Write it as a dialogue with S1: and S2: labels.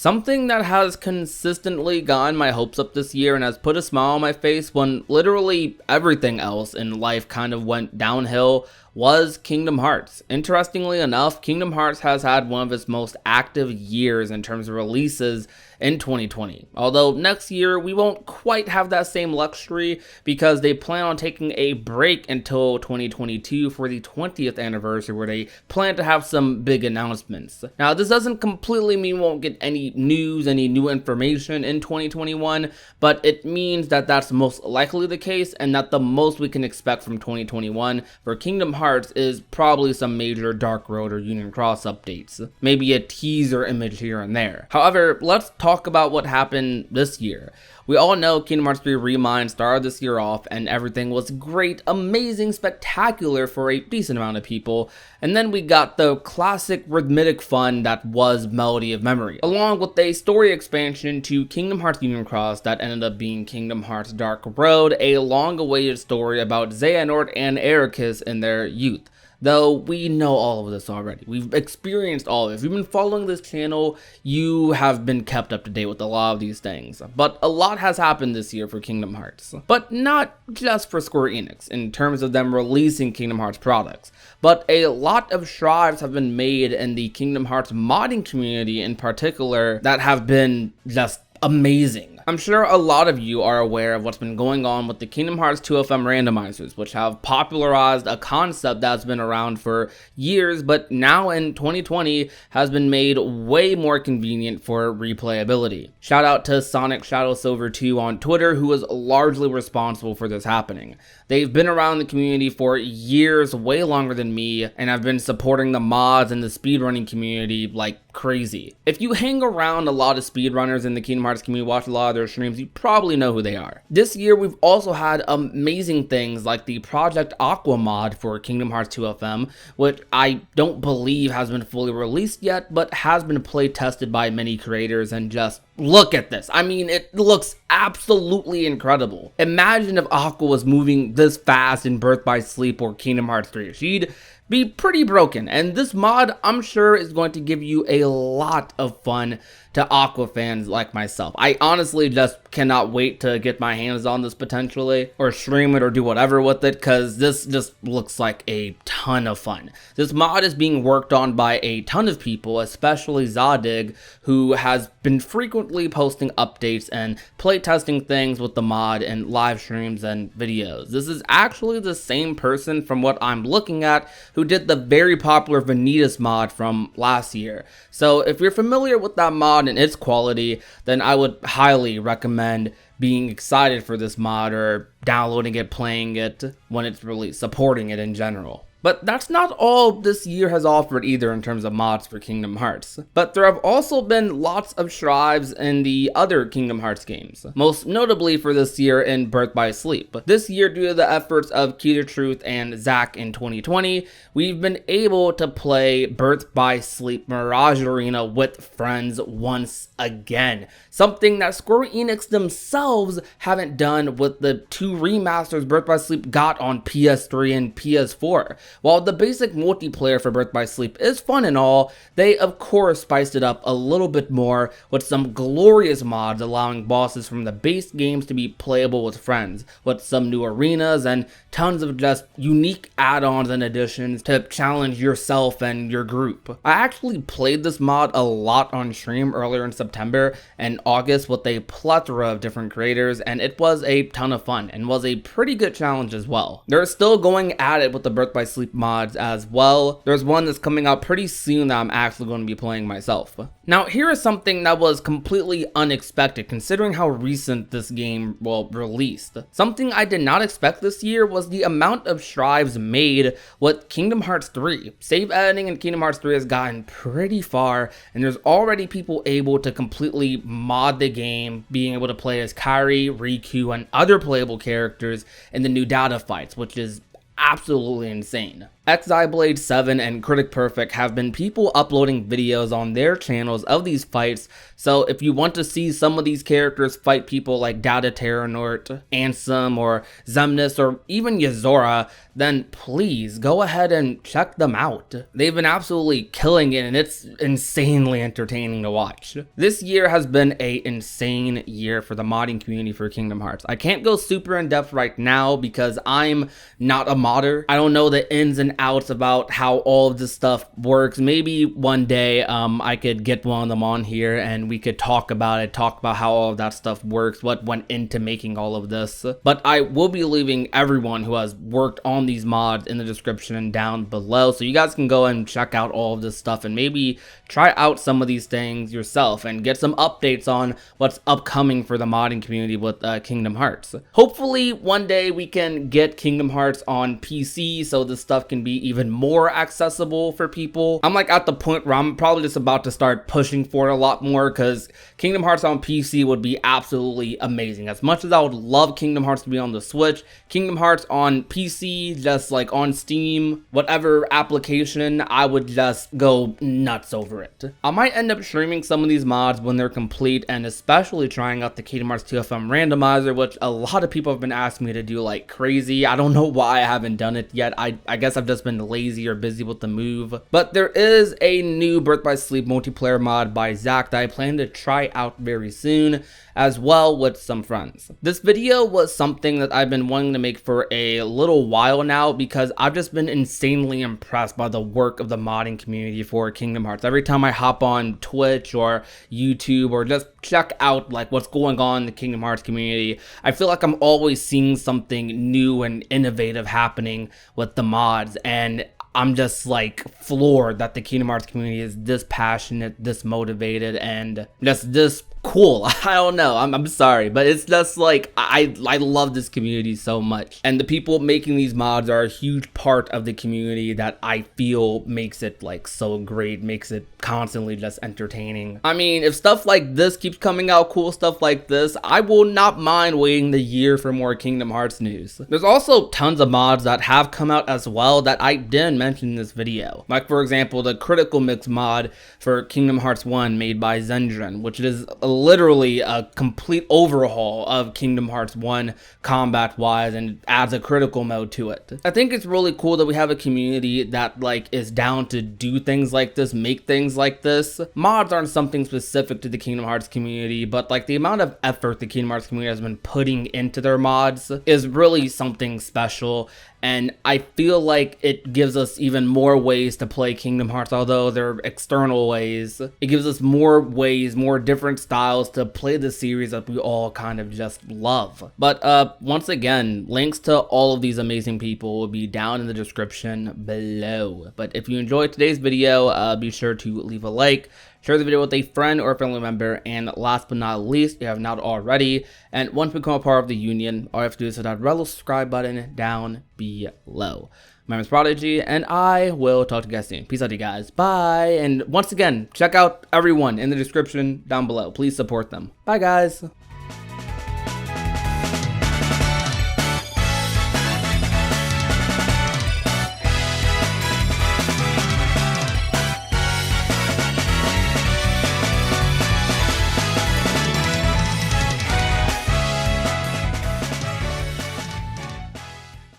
S1: Something that has consistently gotten my hopes up this year and has put a smile on my face when literally everything else in life kind of went downhill was Kingdom Hearts. Interestingly enough, Kingdom Hearts has had one of its most active years in terms of releases in 2020. Although next year we won't quite have that same luxury because they plan on taking a break until 2022 for the 20th anniversary where they plan to have some big announcements. Now this doesn't completely mean we won't get any news, any new information in 2021, but it means that that's most likely the case and that the most we can expect from 2021 for Kingdom Hearts is probably some major Dark Road or Union Cross updates. Maybe a teaser image here and there. However, let's talk about what happened this year. We all know Kingdom Hearts 3 Remind started this year off and everything was great, amazing, spectacular for a decent amount of people, and then we got the classic rhythmic fun that was Melody of Memory, along with a story expansion to Kingdom Hearts Union Cross that ended up being Kingdom Hearts Dark Road, a long-awaited story about Xehanort and Ericus in their youth. Though we know all of this already. We've experienced all of it. If you've been following this channel, you have been kept up to date with a lot of these things. But a lot has happened this year for Kingdom Hearts. But not just for Square Enix, in terms of them releasing Kingdom Hearts products. But a lot of strides have been made in the Kingdom Hearts modding community in particular that have been just amazing. I'm sure a lot of you are aware of what's been going on with the Kingdom Hearts 2FM randomizers, which have popularized a concept that's been around for years, but now in 2020 has been made way more convenient for replayability. Shout out to Sonic Shadow Silver 2 on Twitter, who was largely responsible for this happening. They've been around the community for years, way longer than me, and have been supporting the mods and the speedrunning community like crazy. If you hang around a lot of speedrunners in the Kingdom Hearts community, watch a lot of their streams, you probably know who they are. This year we've also had amazing things like the Project Aqua mod for Kingdom Hearts 2FM, which I don't believe has been fully released yet, but has been play tested by many creators, and just look at this. I mean, it looks absolutely incredible. Imagine if Aqua was moving this fast in Birth by Sleep or Kingdom Hearts 3. She'd be pretty broken, and this mod I'm sure is going to give you a lot of fun to Aqua fans like myself. I honestly just cannot wait to get my hands on this potentially, or stream it or do whatever with it, because this just looks like a ton of fun. This mod is being worked on by a ton of people, especially Zadig, who has been frequently posting updates and playtesting things with the mod and live streams and videos. This is actually the same person from what I'm looking at who did the very popular Vanitas mod from last year. So if you're familiar with that mod and its quality, then I would highly recommend being excited for this mod or downloading it, playing it when it's released, supporting it in general. But that's not all this year has offered either in terms of mods for Kingdom Hearts. But there have also been lots of strides in the other Kingdom Hearts games, most notably for this year in Birth by Sleep. This year, due to the efforts of Key to Truth and Zach in 2020, we've been able to play Birth by Sleep Mirage Arena with friends once again. Something that Square Enix themselves haven't done with the two remasters Birth by Sleep got on PS3 and PS4. While the basic multiplayer for Birth by Sleep is fun and all, they of course spiced it up a little bit more with some glorious mods allowing bosses from the base games to be playable with friends, with some new arenas and tons of just unique add-ons and additions to challenge yourself and your group. I actually played this mod a lot on stream earlier in September and August with a plethora of different creators, and it was a ton of fun and was a pretty good challenge as well. They're still going at it with the Birth by Sleep mods as well. There's one that's coming out pretty soon that I'm actually going to be playing myself. Now here is something that was completely unexpected considering how recent this game released. Something I did not expect this year was the amount of strides made with Kingdom Hearts 3. Save editing in Kingdom Hearts 3 has gotten pretty far, and there's already people able to completely mod the game, being able to play as Kairi, Riku, and other playable characters in the new data fights, which is absolutely insane. XIBlade7 and Critic Perfect have been people uploading videos on their channels of these fights, so if you want to see some of these characters fight people like Data Terranort, Ansem, or Zemnis, or even Yzora, then please go ahead and check them out. They've been absolutely killing it, and it's insanely entertaining to watch. This year has been an insane year for the modding community for Kingdom Hearts. I can't go super in depth right now because I'm not a modder. I don't know the ins and outs about how all of this stuff works. Maybe one day I could get one of them on here and we could talk about how all of that stuff works, what went into making all of this. But I will be leaving everyone who has worked on these mods in the description down below, so you guys can go and check out all of this stuff and maybe try out some of these things yourself and get some updates on what's upcoming for the modding community with Kingdom Hearts. Hopefully one day we can get Kingdom Hearts on PC so this stuff can be even more accessible for people. I'm like at the point where I'm probably just about to start pushing for it a lot more, because Kingdom Hearts on PC would be absolutely amazing. As much as I would love Kingdom Hearts to be on the Switch, Kingdom Hearts on PC, just like on Steam, whatever application, I would just go nuts over it. I might end up streaming some of these mods when they're complete, and especially trying out the Kingdom Hearts 2FM randomizer, which a lot of people have been asking me to do like crazy. I don't know why I haven't done it yet. I guess I've just been lazy or busy with the move. But there is a new Birth by Sleep multiplayer mod by Zach that I plan to try out very soon, as well with some friends. This video was something that I've been wanting to make for a little while now, because I've just been insanely impressed by the work of the modding community for Kingdom Hearts. Every time I hop on Twitch or YouTube or just check out like what's going on in the Kingdom Hearts community, I feel like I'm always seeing something new and innovative happening with the mods, and I'm just like floored that the Kingdom Hearts community is this passionate, this motivated, and just this cool. I don't know, I'm sorry, but it's just like I love this community so much, and the people making these mods are a huge part of the community that I feel makes it like so great, makes it constantly just entertaining. I mean, if stuff like this keeps coming out, cool stuff like this, I will not mind waiting the year for more Kingdom Hearts news. There's also tons of mods that have come out as well that I didn't mention in this video, like for example the Critical Mix mod for Kingdom Hearts 1 made by Zendrin, which is literally a complete overhaul of Kingdom Hearts 1 combat wise and adds a critical mode to it. I think it's really cool that we have a community that like is down to do things like this, make things like this. Mods aren't something specific to the Kingdom Hearts community, but like the amount of effort the Kingdom Hearts community has been putting into their mods is really something special, and I feel like it gives us even more ways to play Kingdom Hearts, although they're external ways. It gives us more ways, more different styles to play the series that we all kind of just love. But once again, links to all of these amazing people will be down in the description below. But if you enjoyed today's video, be sure to leave a like, share the video with a friend or a family member, and last but not least, if you have not already, and want to become a part of the union, all you have to do is hit that red little subscribe button down below. My name is Prodigy, and I will talk to you guys soon. Peace out, you guys. Bye. And once again, check out everyone in the description down below. Please support them. Bye, guys.